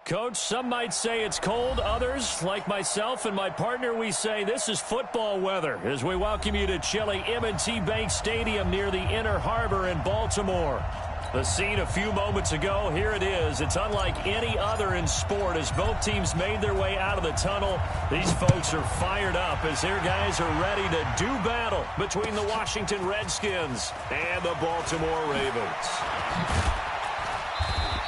Coach, some might say it's cold. Others, like myself and my partner, we say this is football weather as we welcome you to chilly M&T Bank Stadium near the Inner Harbor in Baltimore. The scene a few moments ago, here it is. It's unlike any other in sport as both teams made their way out of the tunnel. These folks are fired up as their guys are ready to do battle between the Washington Redskins and the Baltimore Ravens.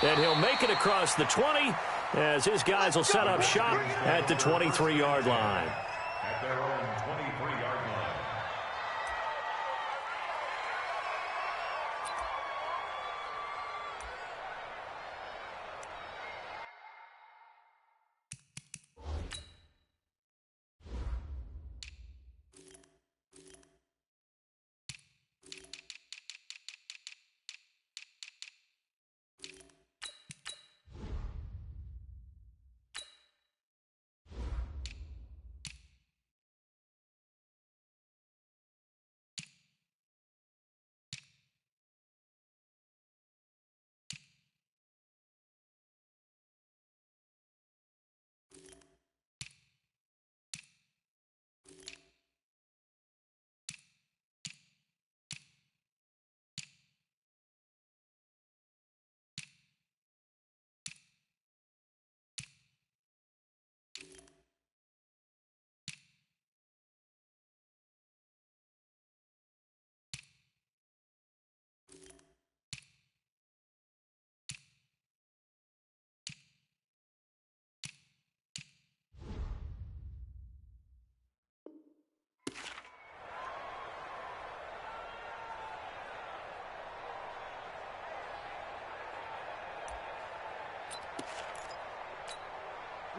And he'll make it across the 20 as his guys will set up shop at the 23-yard line. At their own 23-yard line.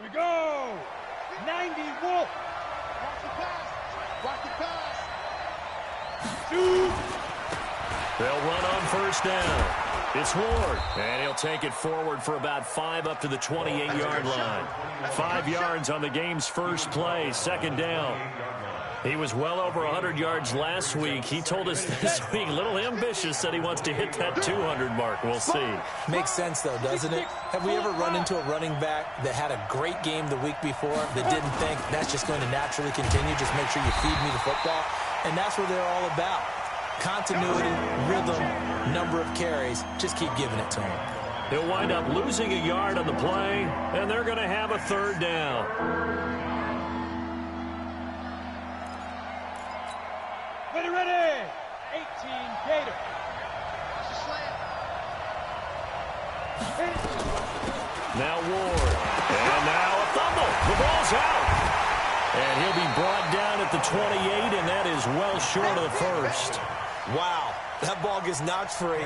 We go! 90 Wolf! Rocky pass! Rocky pass! Shoot! They'll run on first down. It's Ward, and he'll take it forward for about 5 up to the 28-yard line. 5 yards on the game's first play, second down. He was well over 100 yards last week. He told us this week, a little ambitious, that he wants to hit that 200 mark. We'll see. Makes sense, though, doesn't it? Have we ever run into a running back that had a great game the week before that didn't think that's just going to naturally continue? Just make sure you feed me the football. And that's what they're all about. Continuity, rhythm, number of carries. Just keep giving it to him. He'll wind up losing a yard on the play, and they're going to have a third down. Ready! 18 Gator. Now Ward. And now a fumble. The ball's out. And he'll be brought down at the 28, and that is well short of the first. Wow, that ball gets knocked free,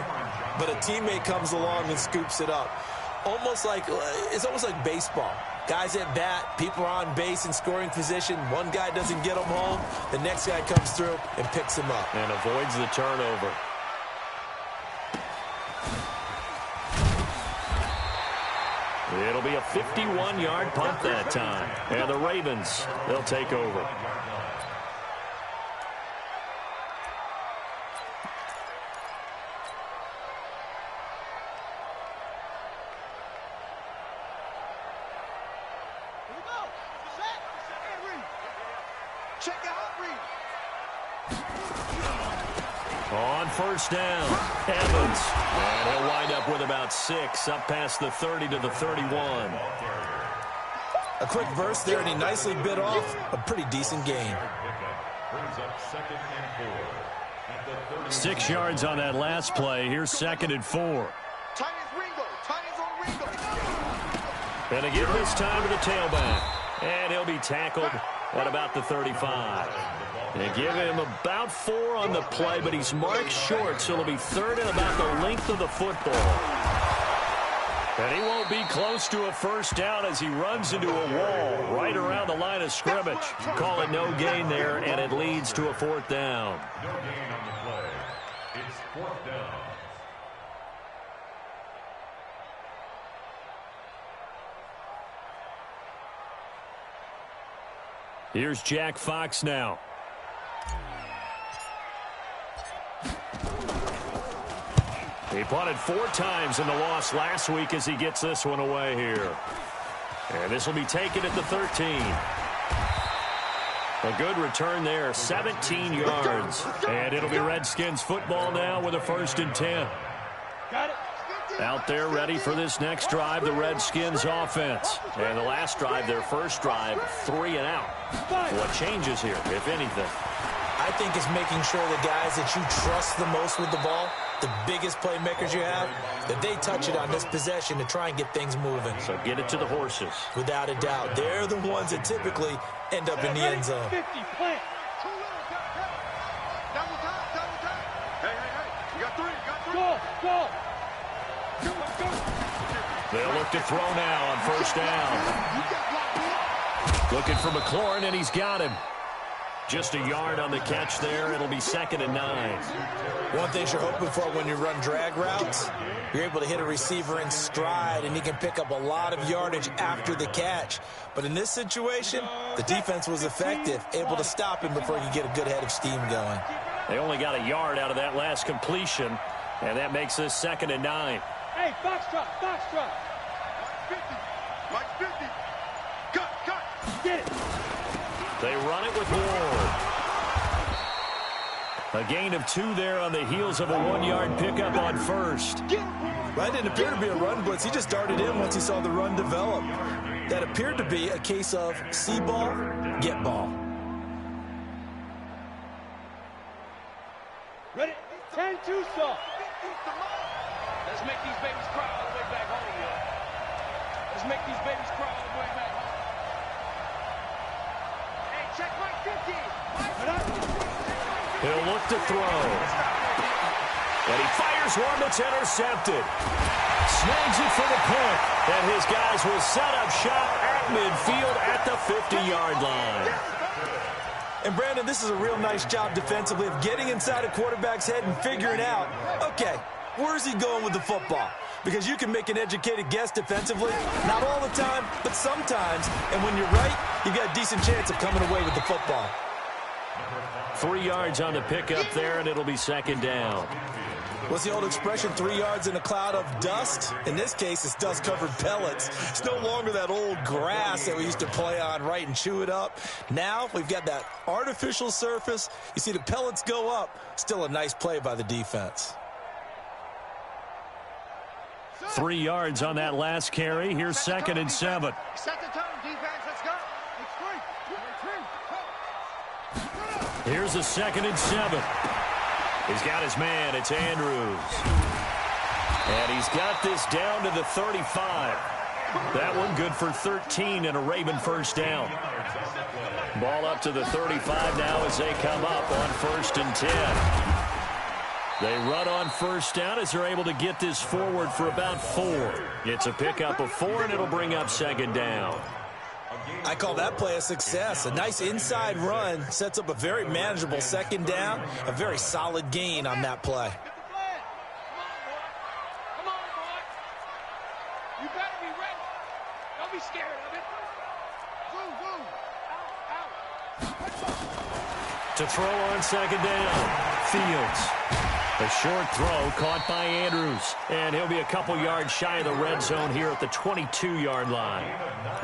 but a teammate comes along and scoops it up. It's almost like baseball. Guys at bat, people are on base in scoring position. One guy doesn't get them home. The next guy comes through and picks him up. And avoids the turnover. It'll be a 51-yard punt that time. And the Ravens, they'll take over. On first down, Evans. And he'll wind up with about 6, up past the 30 to the 31. A quick burst there, and he nicely bit off a pretty decent gain. 6 yards on that last play. Here's 2nd and 4. And they give this time to the tailback. And he'll be tackled at about the 35. They give him about 4 on the play, but he's marked short, so it'll be 3rd and about the length of the football. And he won't be close to a first down as he runs into a wall right around the line of scrimmage. Call it no gain there, and it leads to a 4th down. No gain on the play. It's 4th down. Here's Jack Fox now. He punted 4 times in the loss last week as he gets this one away here. And this will be taken at the 13. A good return there, 17 yards. And it'll be Redskins football now with a 1st and 10. Got it. Out there ready for this next drive, the Redskins offense. And the last drive, their first drive, 3 and out. What changes here, if anything? I think it's making sure the guys that you trust the most with the ball, the biggest playmakers you have, that they touch it on this possession to try and get things moving. So get it to the horses. Without a doubt. They're the ones that typically end up in the end zone. 50, plant. Double time. Hey. You got 3. Go. They'll look to throw now on 1st down. Looking for McLaurin, and he's got him. Just a yard on the catch there. It'll be 2nd and 9. One thing you're hoping for when you run drag routes, you're able to hit a receiver in stride, and he can pick up a lot of yardage after the catch. But in this situation, the defense was effective, able to stop him before he could get a good head of steam going. They only got a yard out of that last completion, and that makes this 2nd and 9. Hey, foxtrot. 50. Mike 50. Cut. Get it. They run it with Ward. A gain of 2 there on the heels of a 1-yard pickup on 1st. That didn't appear to be a run blitz. He just darted in once he saw the run develop. That appeared to be a case of see ball, get ball. Ready? 10-2 saw. Let's make these babies cry all the way back home, yo. Let's make these babies cry all the way back home. Hey, check Mike 50. He'll look to throw. And he fires one that's intercepted. Snags it for the pick. And his guys will set up shop at midfield at the 50-yard line. And, Brandon, this is a real nice job defensively of getting inside a quarterback's head and figuring out, okay, where's he going with the football? Because you can make an educated guess defensively, not all the time, but sometimes. And when you're right, you've got a decent chance of coming away with the football. 3 yards on the pickup there, and it'll be 2nd down. What's the old expression, 3 yards in a cloud of dust? In this case, it's dust-covered pellets. It's no longer that old grass that we used to play on, right, and chew it up. Now we've got that artificial surface. You see the pellets go up. Still a nice play by the defense. 3 yards on that last carry. Here's 2nd and 7. Set the tone, defense. Let's go. Here's a 2nd and 7. He's got his man. It's Andrews. And he's got this down to the 35. That one good for 13 and a Raven 1st down. Ball up to the 35 now as they come up on 1st and 10. They run on 1st down as they're able to get this forward for about 4. It's a pickup of 4, and it'll bring up 2nd down. I call that play a success. A nice inside run sets up a very manageable 2nd down. A very solid gain on that play. Come on, boy. You better be ready. Don't be scared of it. Woo. Out. To throw on 2nd down, Fields. A short throw caught by Andrews. And he'll be a couple yards shy of the red zone here at the 22-yard line.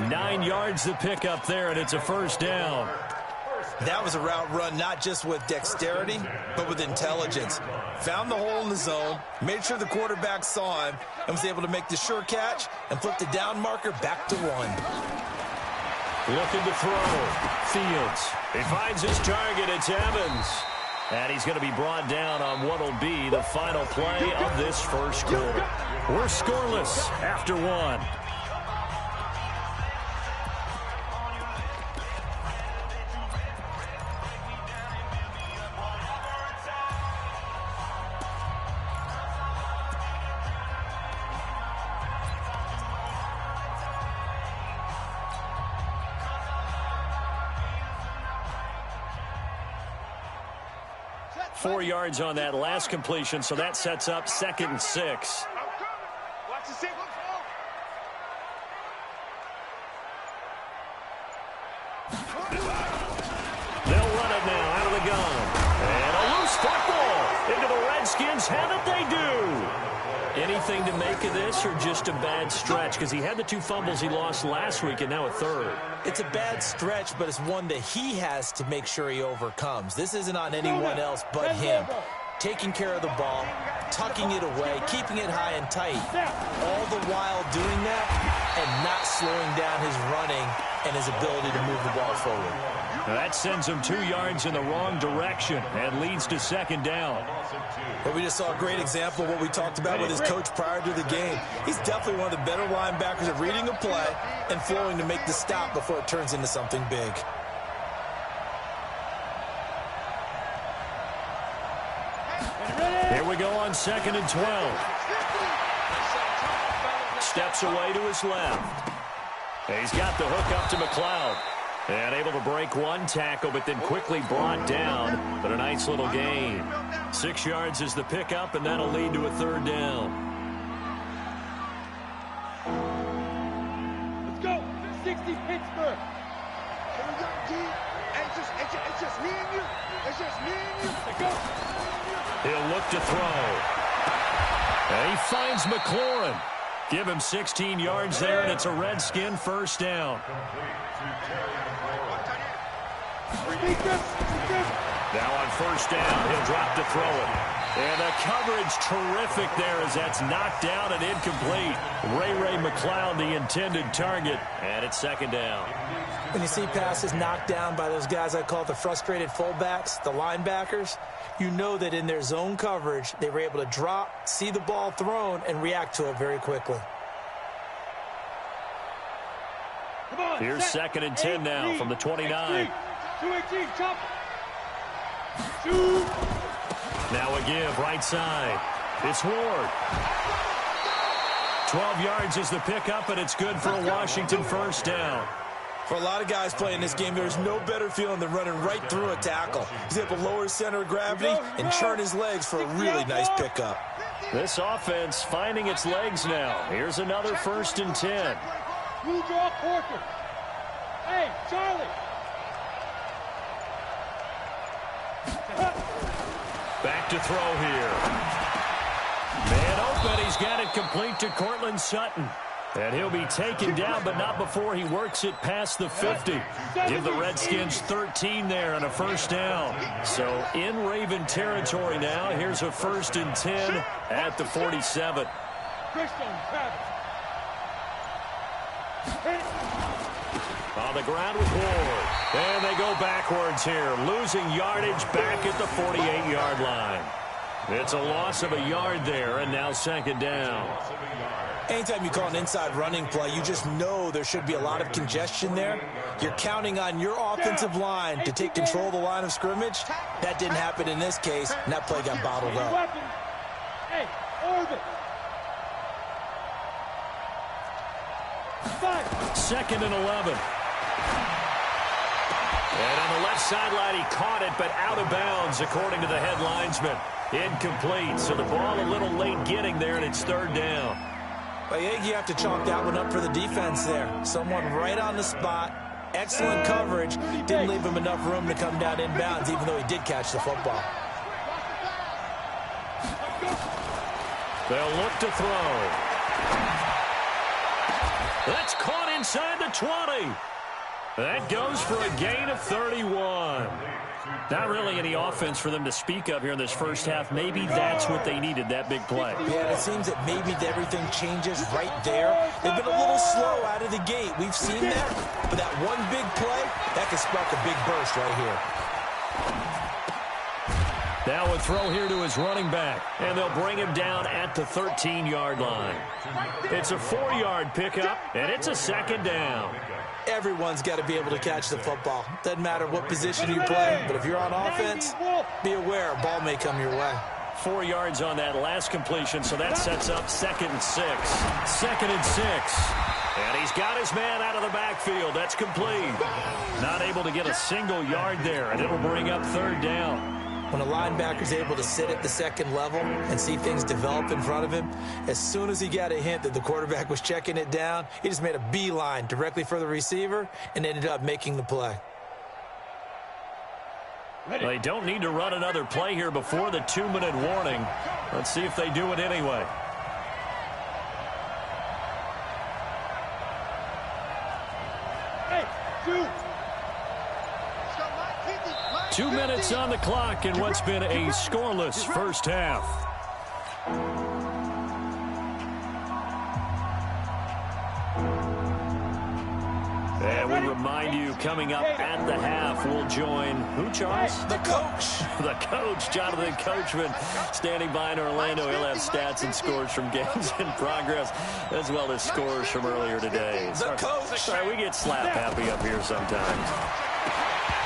9 yards to pick up there, and it's a 1st down. That was a route run not just with dexterity, but with intelligence. Found the hole in the zone, made sure the quarterback saw him, and was able to make the sure catch and flip the down marker back to 1. Looking to throw. Fields. He finds his target. It's Evans. And he's going to be brought down on what will be the final play of this 1st quarter. We're scoreless after 1. 4 yards on that last completion, so that sets up 2nd and 6. Watch the signal. They'll run it now out of the gun. And a loose football into the Redskins' hand. They do. anything to make of this or just a bad stretch? Because he had the 2 fumbles he lost last week and now a third. It's a bad stretch, but it's one that he has to make sure he overcomes. This isn't on anyone else but him. Taking care of the ball, tucking it away, keeping it high and tight, all the while doing that and not slowing down his running and his ability to move the ball forward. Now that sends him 2 yards in the wrong direction and leads to second down. But we just saw a great example of what we talked about with his coach prior to the game. He's definitely one of the better linebackers at reading a play and flowing to make the stop before it turns into something big. Here we go on 2nd and 12. Steps away to his left. He's got the hook up to McLeod. And able to break 1 tackle, but then quickly brought down. But a nice little gain. 6 yards is the pickup, and that'll lead to a 3rd down. Let's go. 60 Pittsburgh. It's just me and you. It's just me and you. Let's go. He'll look to throw. And he finds McLaurin. Give him 16 yards there, and it's a Redskin 1st down. Now on 1st down, he'll drop to throw it. And the coverage terrific there as that's knocked down and incomplete. Ray McLeod, the intended target, and it's 2nd down. When you see passes knocked down by those guys I call the frustrated fullbacks, the linebackers, you know that in their zone coverage, they were able to drop, see the ball thrown, and react to it very quickly. Here's 2nd and 10 now from the 29. 218, chop. Now a give, right side. It's Ward. 12 yards is the pickup, and it's good for a Washington 1st down. For a lot of guys playing this game, there's no better feeling than running right through a tackle. He's able to lower his center of gravity and churn his legs for a really nice pickup. This offense finding its legs now. Here's another 1st and 10. You draw Porter. Hey, Charlie. Back to throw here. Man open. He's got it complete to Cortland Sutton. And he'll be taken down, but not before he works it past the 50. Give the Redskins 13 there and a 1st down. So in Raven territory now. Here's a 1st and 10 at the 47. On the ground with Ward. And they go backwards here. Losing yardage back at the 48-yard line. It's a loss of a yard there, and now 2nd down. Anytime you call an inside running play, you just know there should be a lot of congestion there. You're counting on your offensive line to take control of the line of scrimmage. That didn't happen in this case, and that play got bottled up. Hey, orbit. 2nd and 11. And on the left sideline, he caught it, but out of bounds, according to the head linesman. Incomplete, so the ball a little late getting there, and it's 3rd down. Well, I think you have to chalk that one up for the defense there. Someone right on the spot. Excellent coverage. Didn't leave him enough room to come down inbounds, even though he did catch the football. They'll look to throw. That's caught inside the 20. That goes for a gain of 31. Not really any offense for them to speak of here in this first half. Maybe that's what they needed, that big play. Yeah, it seems that maybe everything changes right there. They've been a little slow out of the gate. We've seen that. But that one big play, that could spark a big burst right here. Now a throw here to his running back. And they'll bring him down at the 13-yard line. It's a 4-yard pickup, and it's a 2nd down. Everyone's got to be able to catch the football. Doesn't matter what position you play, but if you're on offense, be aware a ball may come your way. 4 yards on that last completion, so that sets up 2nd and 6. 2nd and 6. And he's got his man out of the backfield. That's complete. Not able to get a single yard there, and it'll bring up 3rd down. When a linebacker's able to sit at the 2nd level and see things develop in front of him, as soon as he got a hint that the quarterback was checking it down, he just made a beeline directly for the receiver and ended up making the play. They don't need to run another play here before the 2-minute warning. Let's see if they do it anyway. 2 minutes on the clock in what's been a scoreless first half. And we remind you, coming up at the half, we'll join who, Charles? The coach. The coach, Jonathan Coachman, standing by in Orlando. He'll have stats and scores from games in progress, as well as scores from earlier today. The coach. Sorry, we get slap happy up here sometimes.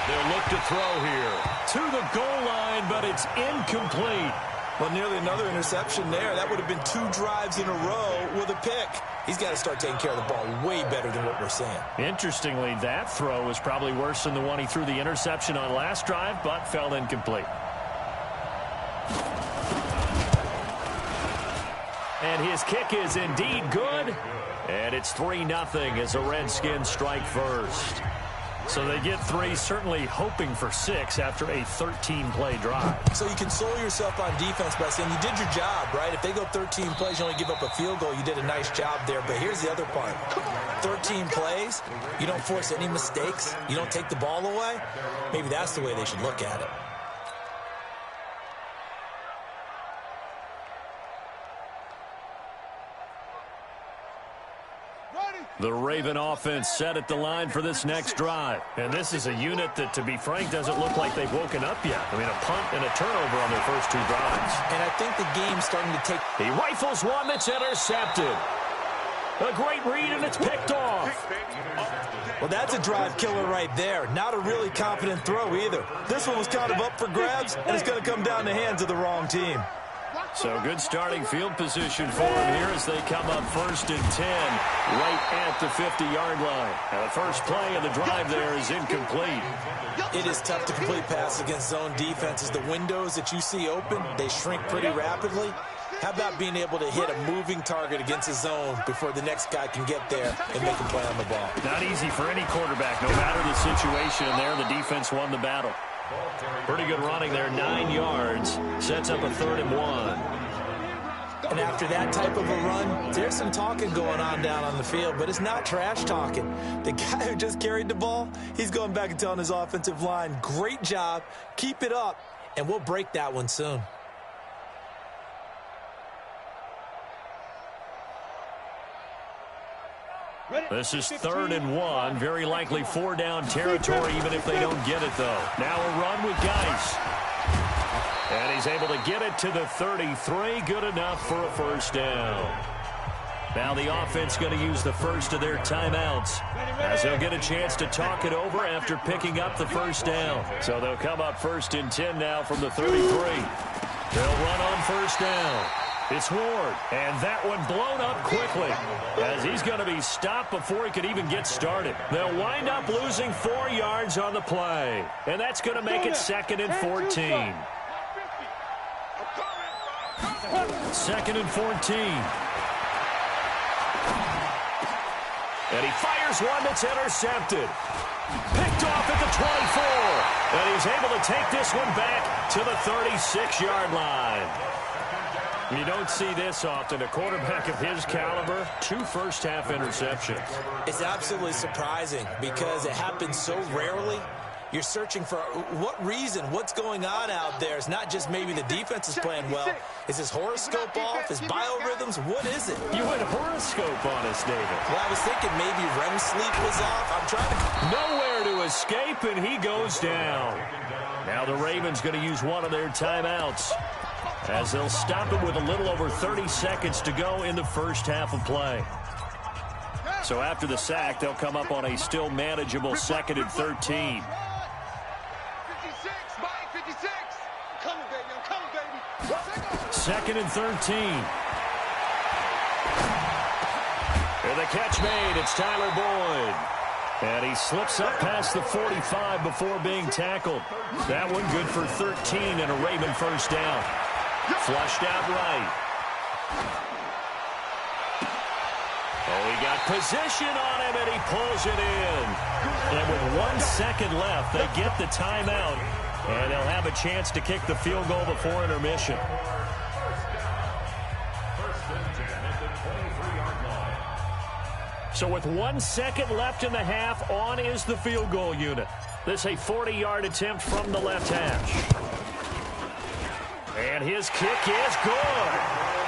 They'll look to throw here to the goal line, but it's incomplete. Well, nearly another interception there. That would have been 2 drives in a row with a pick. He's got to start taking care of the ball way better than what we're seeing. Interestingly, that throw was probably worse than the one he threw the interception on last drive, but fell incomplete. And his kick is indeed good. And it's 3-0 as the Redskins strike first. So they get 3, certainly hoping for 6 after a 13-play drive. So you console yourself on defense by saying you did your job, right? If they go 13 plays, you only give up a field goal, you did a nice job there. But here's the other part. 13 plays, you don't force any mistakes, you don't take the ball away. Maybe that's the way they should look at it. The Raven offense set at the line for this next drive. And this is a unit that, to be frank, doesn't look like they've woken up yet. I mean, a punt and a turnover on their first 2 drives. And I think the game's starting to take... He rifles one that's intercepted. A great read, and it's picked off. Well, that's a drive killer right there. Not a really confident throw either. This one was kind of up for grabs, and it's going to come down the hands of the wrong team. So good starting field position for him here as they come up 1st and 10 right at the 50-yard line. And the first play of the drive there is incomplete. It is tough to complete passes against zone defenses. The windows that you see open, they shrink pretty rapidly. How about being able to hit a moving target against a zone before the next guy can get there and make a play on the ball? Not easy for any quarterback, no matter the situation. And there, the defense won the battle. Pretty good running there, 9 yards. Sets up a 3rd and 1. And after that type of a run, there's some talking going on down on the field, but it's not trash talking. The guy who just carried the ball, he's going back and telling his offensive line, great job, keep it up, and we'll break that one soon. This is 3rd and 1. Very likely 4-down territory, even if they don't get it, though. Now a run with Geis. And he's able to get it to the 33. Good enough for a 1st down. Now the offense going to use the first of their timeouts, as they'll get a chance to talk it over after picking up the 1st down. So they'll come up 1st and 10 now from the 33. They'll run on 1st down. It's Ward, and that one blown up quickly as he's going to be stopped before he could even get started. They'll wind up losing 4 yards on the play, and that's going to make it 2nd and 14. 2nd and 14. And he fires one that's intercepted. Picked off at the 24, and he's able to take this one back to the 36-yard line. You don't see this often. A quarterback of his caliber, 2 first-half interceptions. It's absolutely surprising because it happens so rarely. You're searching for what reason, what's going on out there. It's not just maybe the defense is playing well. Is his horoscope off? His biorhythms? What is it? You went horoscope on us, David. Well, I was thinking maybe REM sleep was off. I'm trying to... Nowhere to escape, and he goes down. Now the Ravens going to use one of their timeouts, as they'll stop it with a little over 30 seconds to go in the first half of play. So after the sack, they'll come up on a still manageable 2nd and 13. 56, Mike, 56. I'm coming, baby. I'm coming, baby. 2nd and 13. And the catch made. It's Tyler Boyd. And he slips up past the 45 before being tackled. That one good for 13 and a Raven first down. Flushed out right. Oh, he got position on him, and he pulls it in. And with 1 second left, they get the timeout, and they'll have a chance to kick the field goal before intermission. So with 1 second left in the half, on is the field goal unit. This a 40-yard attempt from the left hash. And his kick is good.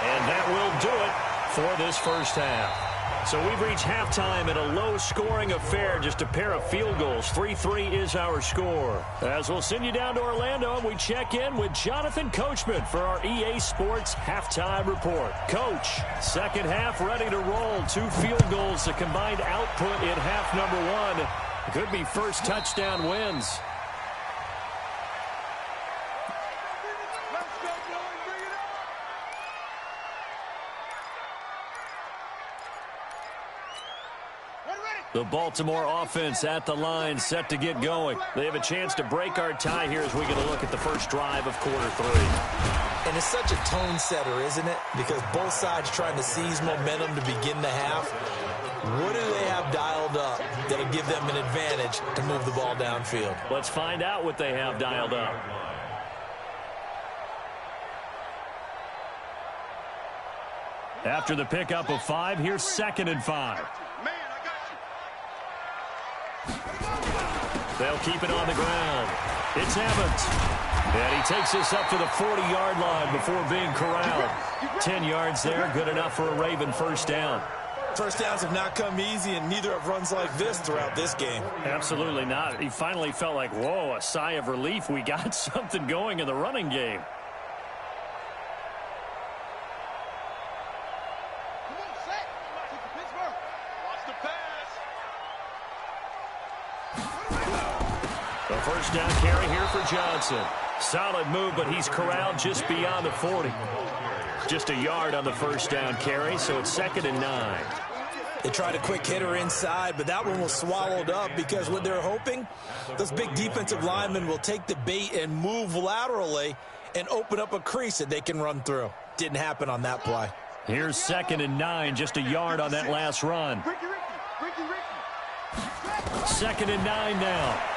And that will do it for this first half. So we've reached halftime in a low-scoring affair, just a pair of field goals. 3-3 is our score. As we'll send you down to Orlando, and we check in with Jonathan Coachman for our EA Sports Halftime Report. Coach, second half ready to roll. 2 field goals, the combined output in half number 1. Could be first touchdown wins. The Baltimore offense at the line, set to get going. They have a chance to break our tie here as we get a look at the first drive of quarter 3. And it's such a tone setter, isn't it? Because both sides trying to seize momentum to begin the half. What do they have dialed up that'll give them an advantage to move the ball downfield? Let's find out what they have dialed up. After the pickup of 5, here's 2nd and 5. They'll keep it on the ground. It's Evans. And he takes this up to the 40-yard line before being corralled. 10 yards there, good enough for a Raven first down. First downs have not come easy, and neither have runs like this throughout this game. Absolutely not. He finally felt like, whoa, a sigh of relief. We got something going in the running game. First down carry here for Johnson. Solid move, but he's corralled just beyond the 40. Just a yard on the first down carry, so it's 2nd and 9. They tried a quick hitter inside, but that one was swallowed up because what they're hoping, those big defensive linemen will take the bait and move laterally and open up a crease that they can run through. Didn't happen on that play. Here's 2nd and 9, just a yard on that last run. 2nd and 9 now.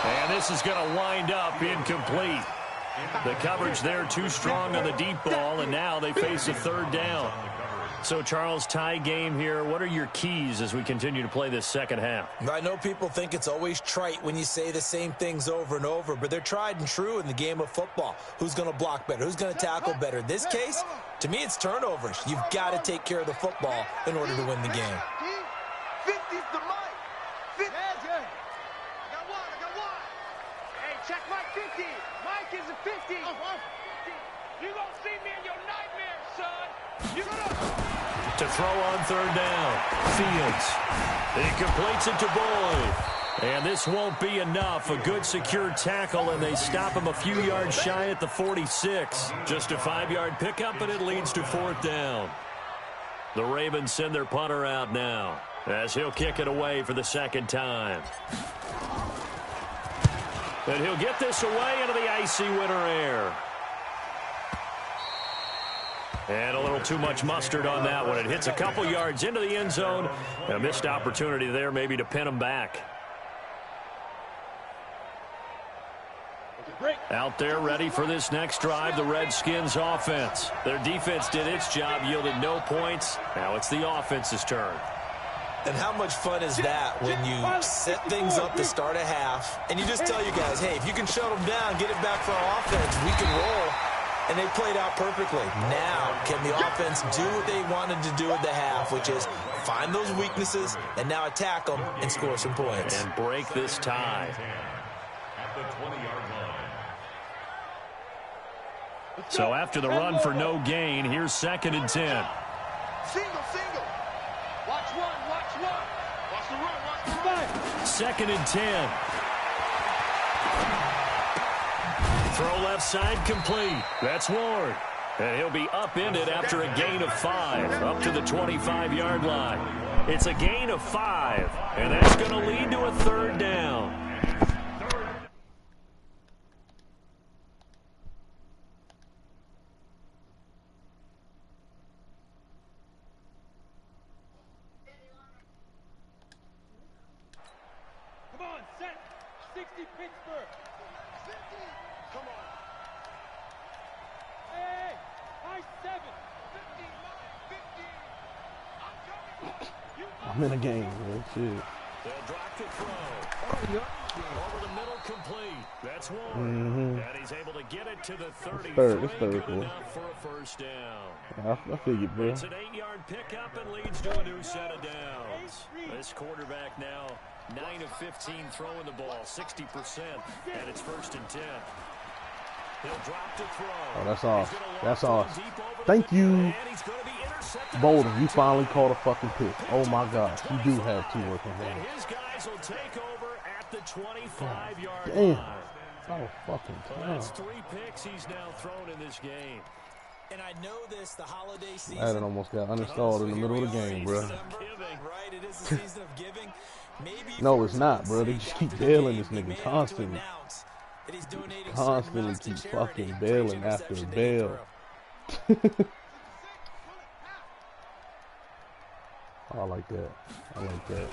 And this is going to wind up incomplete. The coverage there too strong on the deep ball, and now they face a 3rd down. So, Charles, tie game here. What are your keys as we continue to play this second half? I know people think it's always trite when you say the same things over and over, but they're tried and true in the game of football. Who's going to block better? Who's going to tackle better? In this case, to me, it's turnovers. You've got to take care of the football in order to win the game. 50's the mic. 50. I got one. Hey, check Mike 50. Mike is a 50. You gonna see me in your nightmares, son. You gonna... To throw on 3rd down. Fields. He completes it to Boyd. And this won't be enough. A good secure tackle, and they stop him a few yards shy at the 46. Just a 5-yard pickup, and it leads to 4th down. The Ravens send their punter out now, as he'll kick it away for the 2nd time. And he'll get this away into the icy winter air. And a little too much mustard on that one. It hits a couple yards into the end zone. A missed opportunity there maybe to pin him back. Out there ready for this next drive, the Redskins offense. Their defense did its job, yielded no points. Now it's the offense's turn. And how much fun is that when you set things up to start a half, and you just tell you guys, hey, if you can shut them down, get it back for our offense, we can roll. And they played out perfectly. Now, can the offense do what they wanted to do at the half, which is find those weaknesses and now attack them and score some points. And break this tie. At the 20-yard line. So after the run for no gain, here's 2nd and 10. Single. Watch one. Watch the run. 2nd and 10. Throw left side complete. That's Ward. And he'll be upended after a gain of 5 up to the 25-yard line. It's a gain of 5, and that's going to lead to a 3rd down. Come on, set. 60 Pittsburgh. 50. Come on. Hey, high 7. 50. I'm coming. You I'm in a game, man. Shit. They'll drop the throw. Over the middle, complete. That's one. And he's able to get it to the 33. It's third, Good boy. enough for a first down. I figured, bro. It's an 8-yard pickup and leads to a new set of downs. This quarterback now 9 of 15 throwing the ball, 60%, and it's 1st and 10. He'll drop to throw. Oh, that's awesome. That's awesome. Thank you, Bolden. You finally caught a fucking pick. Oh my gosh, you do have teamwork in And there. his guys will take over at the 25-yard Damn. line. Oh fucking Well, damn. that's 3 picks he's now thrown in this game. And I know this, the holiday season. That almost got uninstalled in the middle of the game, bro. Right, it is the season of giving. Maybe No, it's not, bro. They just keep bailing this nigga constantly. Constantly keep fucking bailing after bail. I like that. I like that.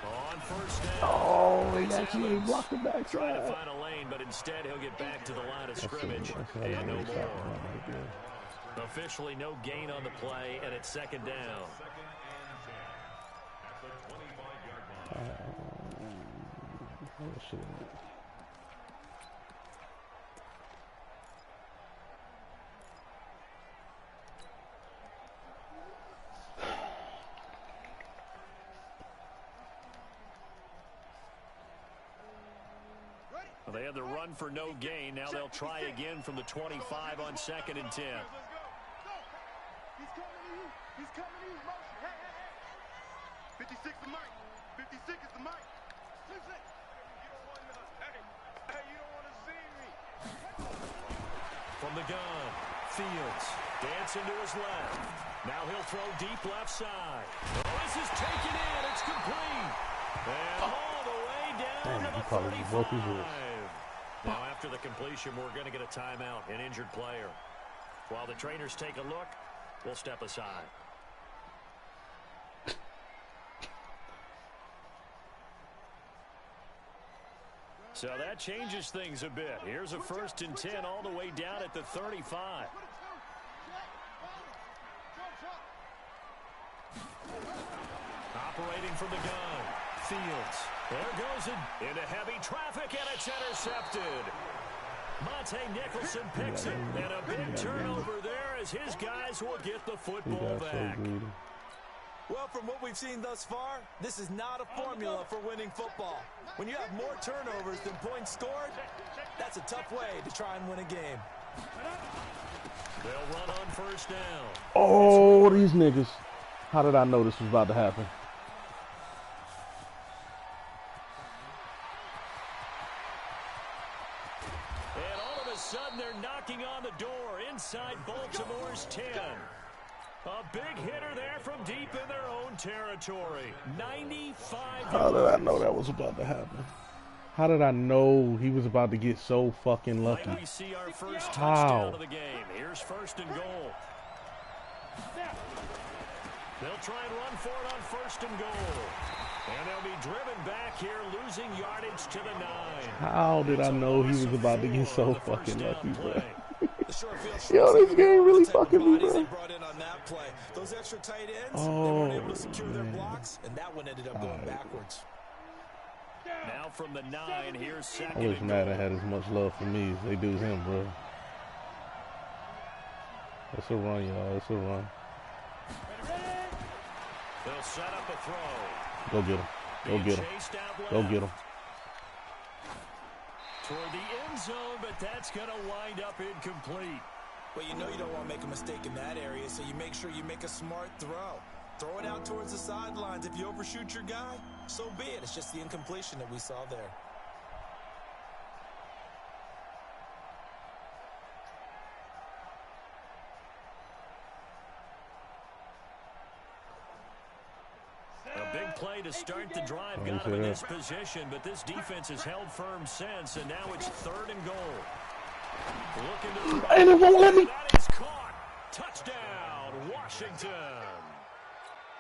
On first down. Oh, he actually blocked the Trying to backside. find a lane, but instead he'll get back to the line of That's scrimmage. how And no they stop more. right there. Officially no gain on the play, and it's 2nd down. Oh, shit. Well, they had the run for no gain. Now they'll try again from the 25 on 2nd and 10. He's coming to you. He's coming to you. Motion. Hey, hey, hey. 56 the mic. 56 is the mic. 56. You don't want to. Hey, you don't want to see me. From the gun, Fields dancing to his left. Now he'll throw deep left side. Oh, this is taken in. It's complete. And all the way down Damn, to he the probably broke his wrist. 35. Now after the completion, we're going to get a timeout, an injured player. While the trainers take a look, we'll step aside. So that changes things a bit. Here's a 1st and 10 all the way down at the 35. Operating from the gun. Fields. There goes it into heavy traffic, and it's intercepted. Monte Nicholson picks it, and a big turnover there as his guys will get the He football got so back. greedy. Well, from what we've seen thus far, this is not a formula for winning football. When you have more turnovers than points scored, that's a tough way to try and win a game. They'll run on 1st down. Oh, these niggas. How did I know this was about to happen? And all of a sudden, they're knocking on the door inside Baltimore's 10. A big hitter there from deep in their own territory. 95 How did I know that was about to happen? How did I know he was about to get so fucking lucky? Might we see our first How? touchdown of the game. Here's 1st and goal. They'll try and run for it on 1st and goal. And they'll be driven back here, losing yardage to the 9. How did I know he was about to get so fucking lucky, bro? Yo, this game really fucking me, bro. Those extra tight ends, Oh, they weren't able to secure their man. blocks, and that one ended up going backwards. Now from the 9, here's 2nd I wish and Madden goal. had as much love for me as they do him, bro. It's a run, y'all. It's a run. They'll set up a throw. Go get him. Go get him. Chased out Go left. get him. Toward the end zone, but that's going to wind up incomplete. Well, you know you don't want to make a mistake in that area, so you make sure you make a smart throw. Throw it out towards the sidelines. If you overshoot your guy, so be it. It's just the incompletion that we saw there. A big play to start the drive Oh, got you him in see this that? position, but this defense has held firm since, and now it's 3rd and goal. Looking to And it won't let me. that is caught. Touchdown, Washington.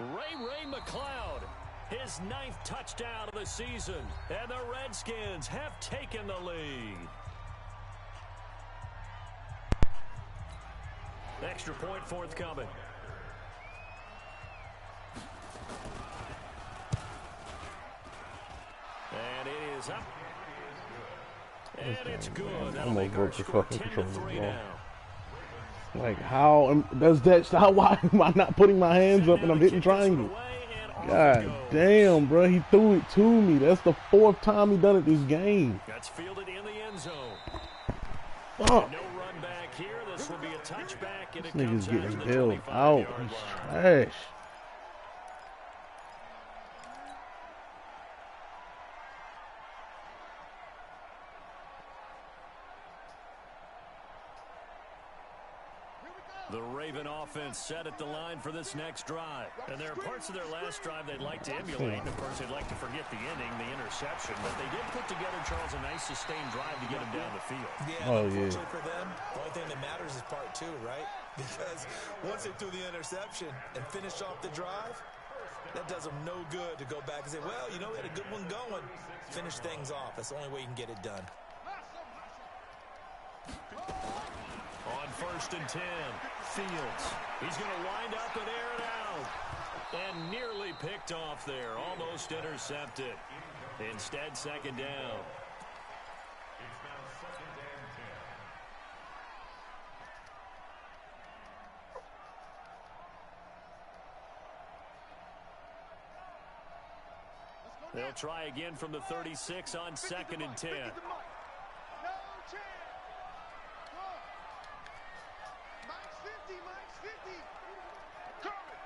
Ray McLeod, his 9th touchdown of the season, and the Redskins have taken the lead. Extra point forthcoming. And it is up. And it's good. That'll I'm make gonna our vote the score fucking 10-3 controller. now. Like, how does that stop? Why am I not putting my hands up and I'm hitting triangle? God damn, bro. He threw it to me. That's the 4th time he done it this game. That's fielded in the end zone. Fuck. No run back here. This will be a touchback, and it Niggas comes out to getting the bailed 25-yard out. line. He's trash. The Raven offense set at the line for this next drive. And there are parts of their last drive they'd like to emulate. And, of course, they'd like to forget the ending, the interception. But they did put together, Charles, a nice sustained drive to get them down the field. Yeah, unfortunately for them, the only thing that matters is part 2, right? Because once they threw the interception and finished off the drive, that does them no good to go back and say, well, you know, we had a good one going. Finish things off. That's the only way you can get it done. On 1st and 10, Fields. He's going to wind up and air it out. And nearly picked off there. Almost intercepted. Instead, 2nd down. It's now 2nd and 10. They'll try again from the 36 on 2nd and 10. No chance. Mike's 50, Mike's 50. Cover.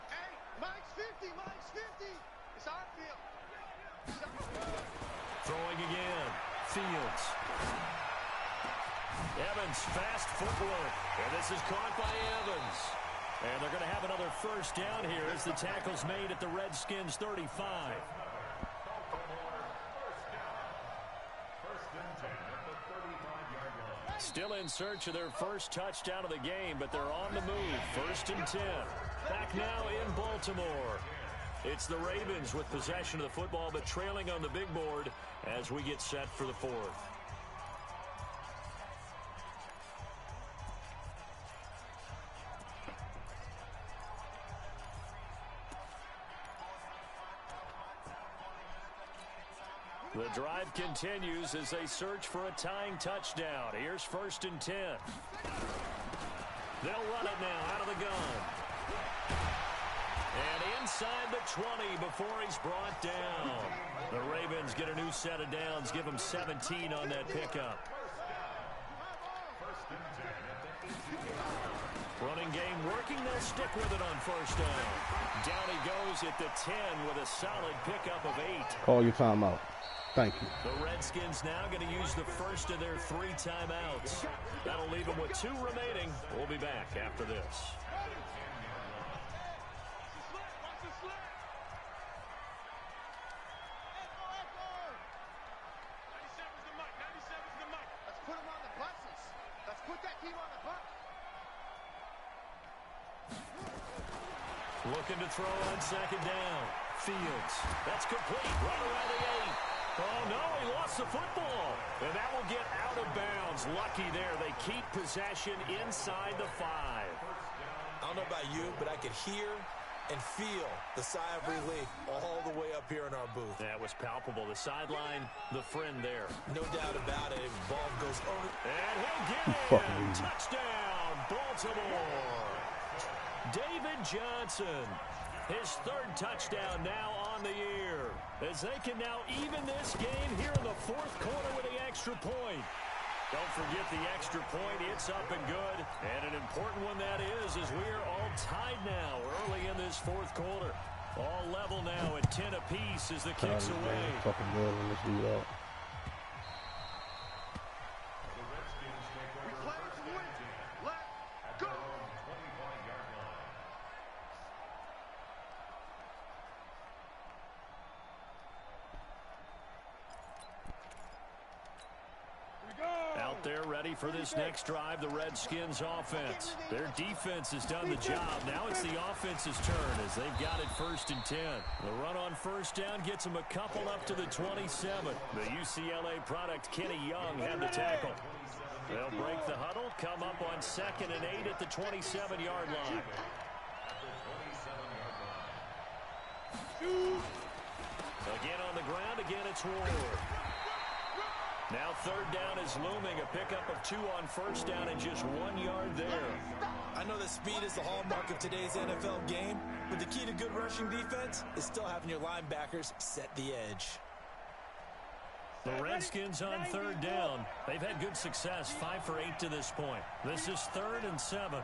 Hey, Mike's 50, Mike's 50. It's our field. Throwing again. Fields. Evans, fast footwork. And this is caught by Evans. And they're going to have another 1st down here as the tackle's made at the Redskins 35. Still in search of their 1st touchdown of the game, but they're on the move. 1st and 10. Back now in Baltimore. It's the Ravens with possession of the football, but trailing on the big board as we get set for the 4th. The drive continues as they search for a tying touchdown. Here's 1st and 10. They'll run it now out of the gun. And inside the 20 before he's brought down. The Ravens get a new set of downs, give them 17 on that pickup. Running game working, they'll stick with it on 1st down. Down he goes at the 10 with a solid pickup of 8. Call your timeout. Thank you. The Redskins now going to use the 1st of their 3 timeouts. That'll leave them with 2 remaining. We'll be back after this. Looking to throw on 2nd down. Fields. That's complete. Right around the 8. Oh, no, he lost the football. And that will get out of bounds. Lucky there. They keep possession inside the 5. I don't know about you, but I could hear and feel the sigh of relief all the way up here in our booth. That was palpable. The sideline, the friend there. No doubt about it. If the ball goes over. And he'll get it. Touchdown, Baltimore. David Johnson, his 3rd touchdown now on the year, as they can now even this game here in the 4th quarter with the extra point. Don't forget the extra point. It's up and good. And an important one that is as we are all tied now early in this 4th quarter. All level now at 10 apiece as the kicks away. Fucking good when this lead out. They're ready for this next drive, the Redskins offense. Their defense has done the job. Now it's the offense's turn as they've got it 1st and 10. The run on 1st down gets them a couple up to the 27. The UCLA product, Kenny Young, had the tackle. They'll break the huddle, come up on 2nd and 8 at the 27-yard line. Again on the ground, again it's Ward. Now third down is looming, a pickup of 2 on first down and just 1 yard there. I know that speed is the hallmark of today's NFL game, but the key to good rushing defense is still having your linebackers set the edge. The Redskins on third down. They've had good success, 5 for 8 to this point. This is 3rd and 7.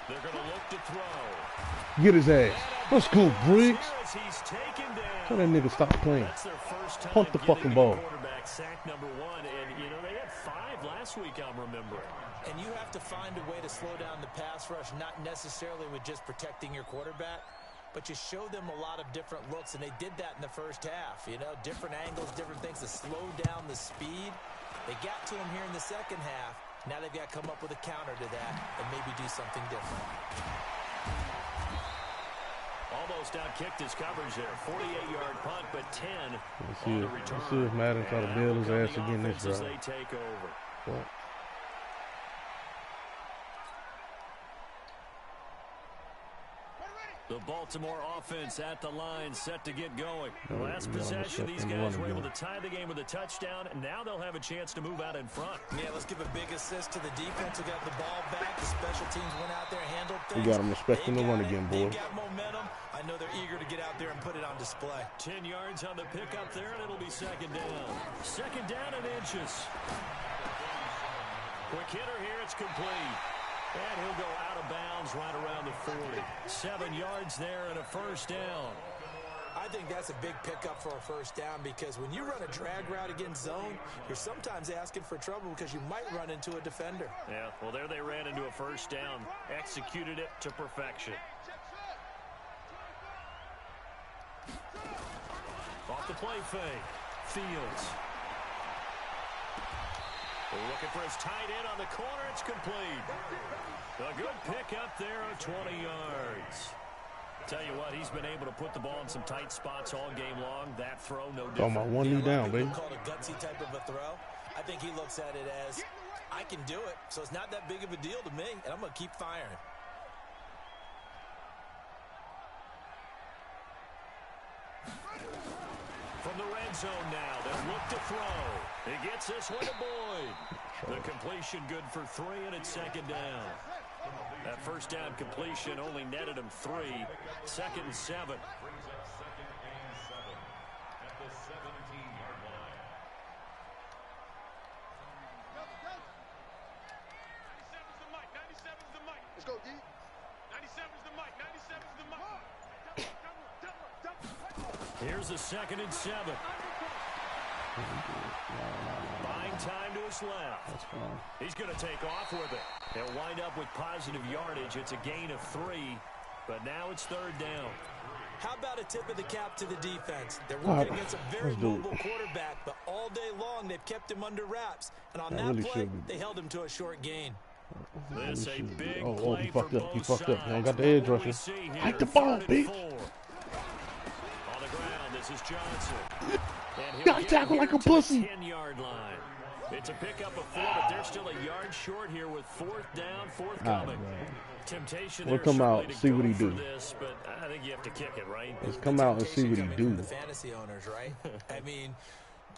They're going to look to throw. Get his ass. Let's go, Briggs. Tell that nigga stop playing. Punt the fucking ball. Sack number 1, and you know they had 5 last week, I'm remembering. And you have to find a way to slow down the pass rush, not necessarily with just protecting your quarterback, but you show them a lot of different looks, and they did that in the first half. You know, different angles, different things to slow down the speed. They got to him here in the second half. Now they've got to come up with a counter to that and maybe do something different. Almost outkicked his coverage there. 48-yard punt, but 10 on the return. Let's see if Madden try to build his ass again this drive. They take over. What? The Baltimore offense at the line, set to get going. The last possession, these guys were able to tie the game with a touchdown, and now they'll have a chance to move out in front. Yeah, let's give a big assist to the defense who got the ball back. The special teams went out there and handled things. We got them respecting the run again, boys. They got momentum. I know they're eager to get out there and put it on display. 10 yards on the pickup there, and it'll be second down. Second down and inches. Quick hitter here, it's complete. And he'll go out of bounds right around the 40. 7 yards there and a first down. I think that's a big pickup for a first down because when you run a drag route against zone, you're sometimes asking for trouble because you might run into a defender. Yeah, well, there they ran into a first down. Executed it to perfection. Off the play fake. Fields. Looking for his tight end on the corner. It's complete. A good pickup there of 20 yards. Tell you what, he's been able to put the ball in some tight spots all game long. That throw, no different. Oh, my 1 knee down, baby. Called a gutsy type of a throw. I think he looks at it as, I can do it, so it's not that big of a deal to me, and I'm going to keep firing. From the red zone now, they'll look to throw. He gets this one to Boyd. The completion good for 3, and it's second down. That first down completion only netted him 3. Second and 7. Brings up second and 7 at the 17-yard line. 97's the mic. 97's the mic. Let's go, D. 97's the mic. 97's the mic. Here's the second and 7. Buying time to his left. He's going to take off with it. They'll wind up with positive yardage. It's a gain of 3, but now it's third down. How about a tip of the cap to the defense? They're working against a very mobile quarterback, but all day long they've kept him under wraps. And on that play, they held him to a short gain. This a big oh, play he for fucked up. both He fucked up. He don't got the sides. edge What do we rusher. see here? Hike the ball, Third and bitch. 4. On the ground, this is Johnson. And he'll Got get tackled here like a to pussy. the 10-yard line. It's a pickup of 4, but they're still a yard short here with fourth down, forthcoming. Temptation We'll there come certainly out, to see go what he for do. This, but I think you have to kick it, right? Let's come out and see what he do. The fantasy owners, right? I mean,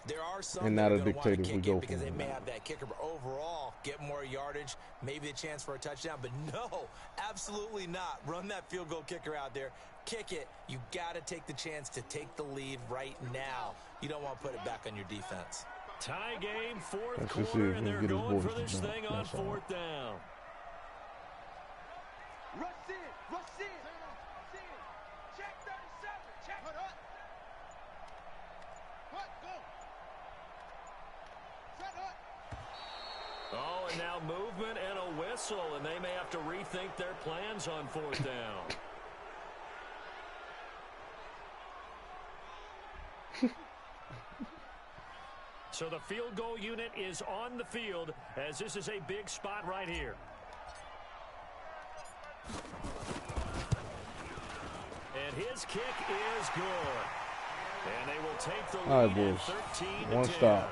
there are some And that not are a going to want to dictator if we kick go it because for they it. may have that kicker, but overall, get more yardage, maybe a chance for a touchdown. But no, absolutely not. Run that field goal kicker out there. Kick it. You got to take the chance to take the lead right now. You don't want to put it back on your defense. Tie game, fourth Let's just see quarter, if and we they're can get his going boys for to this jump. thing on That's all. fourth down. Rush in. Rush in. Check 37. Check. Put up. Put. Go. Set up. Oh, and now movement and a whistle, and they may have to rethink their plans on fourth down. So the field goal unit is on the field as this is a big spot right here. And his kick is good. And they will take the lead All right, at boys. 13-10. One stop.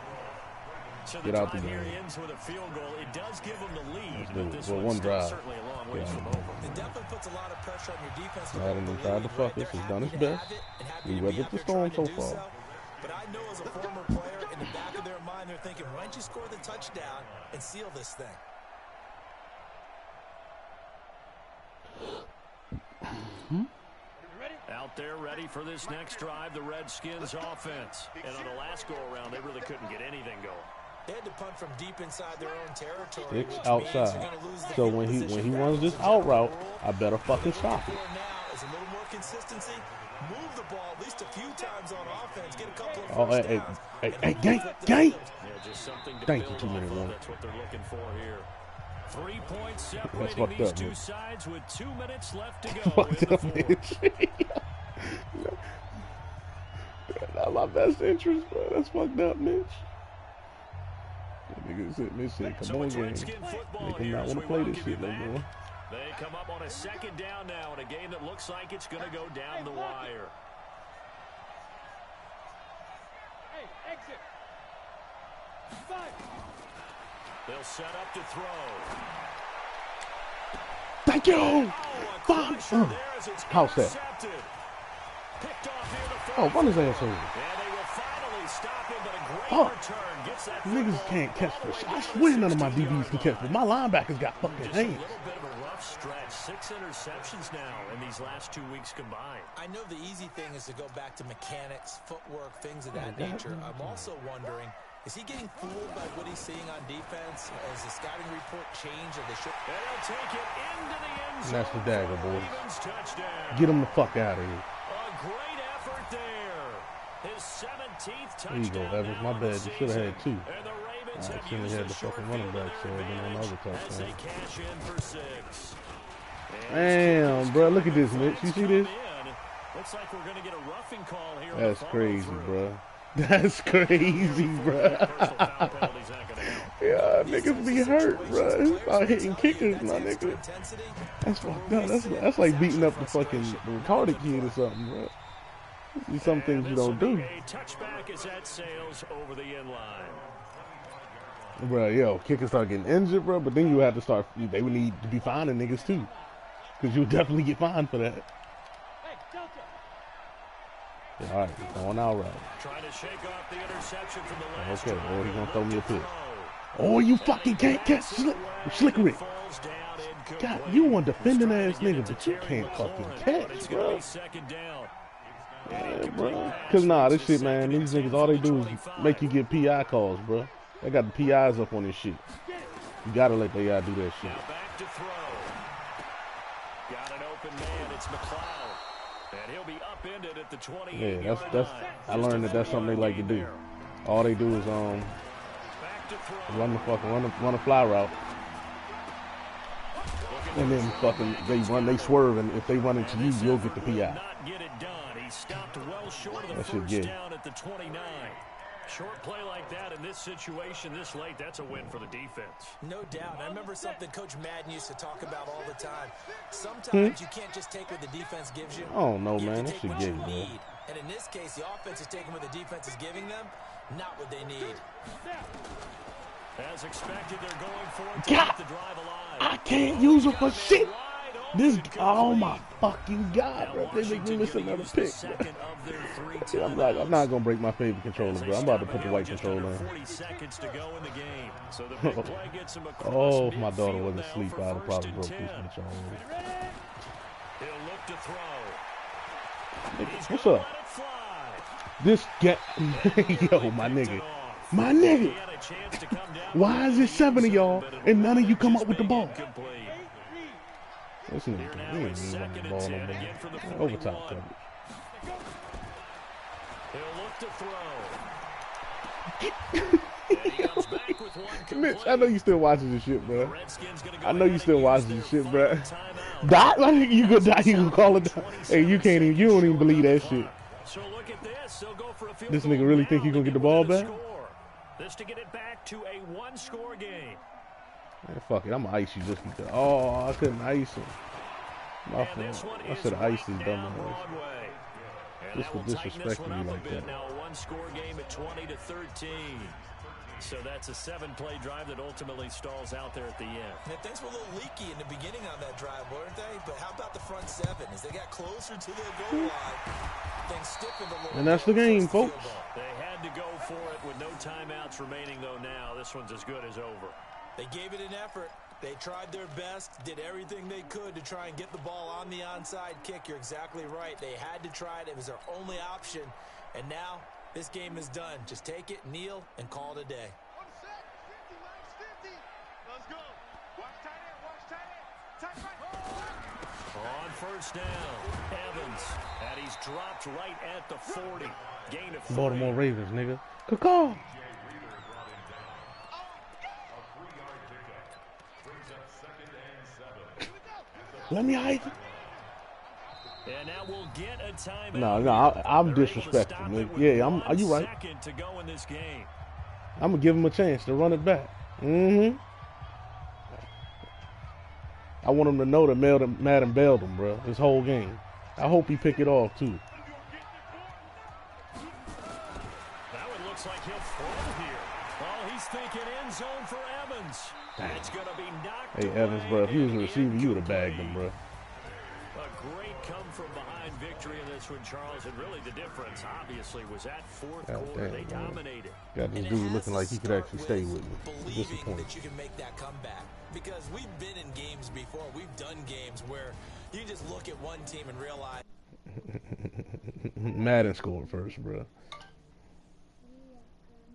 So Get the out the drive here game. ends with a field goal. It does give them the lead, Let's do but it. this Well, one's one still drive. certainly a long Yeah. ways from over. It definitely puts a lot of pressure on your defense to Madden hold the tried to lead, fuck right? us. They're He's done his happy to best. have it and happy We to be weathered out the there storm trying so to do far. so. But I know as a former player, in the back of their mind, they're thinking, why don't you score the touchdown and seal this thing? Out there ready for this next drive, the Redskins offense. And on the last go-around, they really couldn't get anything going. They had to punt from deep inside their own territory. Six which outside. means you're gonna lose the So field when he position. runs this out route, I better fucking stop it. Now is a little more consistency. Move the ball at least a few times on offense. Get a couple of Oh, first hey, downs. hey, and hey, move gang, flip the gang. field. Yeah, just something to Thank you, build 2 minute off of. warning. That's what they're looking for here. 3 points That's separating fucked these up, two man. sides with 2 minutes left to go Fucked in the up, fourth. bitch. Not my best interest, bro. That's fucked up, Mitch. That nigga said, Mitch said, come So on, it's gang. Redskin football Make him here not as want we to play this welcome you shit no back. more. They come up on a second down now in a game that looks like it's going to go down the wire. Hey, exit. 5. They'll set up to throw. Thank you! Oh, a Fuck! crusher there as it's How's that? intercepted. Picked off near the 40. Oh, run his ass over. And they will finally stop him, but a great Fuck. return. Gets that Niggas football can't catch all the this. way I down swear the none of my 16-yard DBs can catch line. this. My linebackers got fucking Just a hands. little bit of a rough stretch. 6 interceptions now in these last 2 weeks combined. I know the easy thing is to go back to mechanics, footwork, things of that nature. I'm also wondering, is he getting fooled by what he's seeing on defense? Has the scouting report changed? Or they should? And he'll take it into the end zone. That's the dagger, for a boys. Ravens touchdown. Get him the fuck out of here. A great effort there. His 17th touchdown. There you go, Evans. My now bad. this You should have had season. 2. And the Ravens I have shouldn't used have had the the short fucking running field to back their sub in on the other advantage as they touchdown. cash in for 6. Damn, bro. Look at this, Mitch. You see this? Looks like we're going to get a roughing call here. That's crazy, bro. That's crazy, bro. Yeah, niggas be hurt, bro. Start hitting kickers, my nigga. That's fucked up. That's like beating up the fucking retarded kid or something, bro. These some things you don't do. A touchback as that sails over the end line. Bro, yo, kickers start getting injured, bro, but then you have to start, they would need to be finding niggas too. Because you would definitely get fined for that. Hey, Delta. Yeah, all right, going out right. Trying to shake off the interception from the last Okay, drive. or he gonna throw me a pick. Throw. Oh, you fucking can't catch Slickery. Falls down incomplete. God, you a defending Was trying ass to get nigga, it to but you Terry can't McLaurin, fucking but catch, it's gonna bro. be second down. Yeah, bro. Cause nah, this shit, man, these niggas, all they do is make you get PI calls, bro. They got the PIs up on this shit. You gotta let they guy do that shit. Now back to throw. Got an open man. It's McLeod. And he'll be upended at the 28. Yeah, that's I learned that that's something they like to do. All they do is Back to throw. run a fly route. And then fucking they swerve, and if they run into you, you'll get the PI. Not get it done. He stopped well short of the That shit first gay. down at the 29. Short play like that in this situation this late, that's a win for the defense. No doubt. I remember something Coach Madden used to talk about all the time. Sometimes you can't just take what the defense gives you. Oh no, You have man, to that take shit what gay, you man. need. And in this case, the offense is taking what the defense is giving them, not what they need. As expected, they're going for it to God, keep the drive alive. I can't use them for shit. Wide This, open, oh complete. my fucking god, bro! They make me miss Washington another used pick, the bro. second of their 3 See, I'm not gonna break my favorite controller, As they bro. I'm about to stop put the it white just controller under in. 40 seconds to go in the game. So the big play gets him across Oh, if my daughter midfield wasn't now asleep, for I'd have first probably and broke 10. this bitch already. He'll look to throw. He's What's gonna up? let it fly. This get yo, my nigga, my nigga. He had a chance to come down. Why is it 7 of y'all and none of you come up with the ball? Incomplete. This Here nigga, now he ain't it's even running the second ball and no 10 more. again from the Overtime 41. coverage. He'll look to throw. And he comes back with one Mitch, complete. I know you still watching this shit, bro. Redskins gonna go I know you ahead still and watching use this their shit, bro. final timeout. Dot, my nigga, you gonna die, you gonna call it. Hey, you can't even, you don't even believe that shit. So look at this. They'll go for a field This goal nigga really now think he to gonna get the ball within a back? score. This to get it back to a one-score game. Man, fuck it, I'm gonna ice you just because. Oh, I couldn't ice him. My And this fault. one I is should have right iced his dumb down ass. Broadway. And Just that for will tighten this disrespecting one me up like a bit. that. Now a one-score game at 20-13. So that's a 7-play drive that ultimately stalls out there at the end. And things were a little leaky in the beginning on that drive, weren't they? But how about the front 7? As they got closer to the goal line, things stiffened a little. And that's the game, folks. They had to go for it with no timeouts remaining, though. Now this one's as good as over. They gave it an effort. They tried their best, did everything they could to try and get the ball on the onside kick. You're exactly right. They had to try it. It was their only option. And now this game is done. Just take it, kneel, and call it a day. 1 sec, 50, minus 50. Let's go. Watch tight end, On first down, Evans. And he's dropped right at the 40. Gain of 3. Baltimore Ravens, nigga. Caw. Let me hide. And now we'll get a timeout. No, I'm disrespectful, man. Yeah, are you right? Second to go in this game. I'm gonna give him a chance to run it back. I want him to know that Madden bailed him, bro. This whole game. I hope he pick it off too. That one looks like he'll throw here. Oh, he's thinking end zone for Evans. It's gonna be knocked Hey Evans, bro, if he was a receiver, you would have bagged him, bro. A great come-from-behind victory in this one, Charles, and really the difference, obviously, was that fourth quarter. They dominated. Got this dude looking like he could actually stay with me. Believing that you can make that comeback. Because we've been in games before. We've done games where you just look at one team and realize. Madden scored first, bro.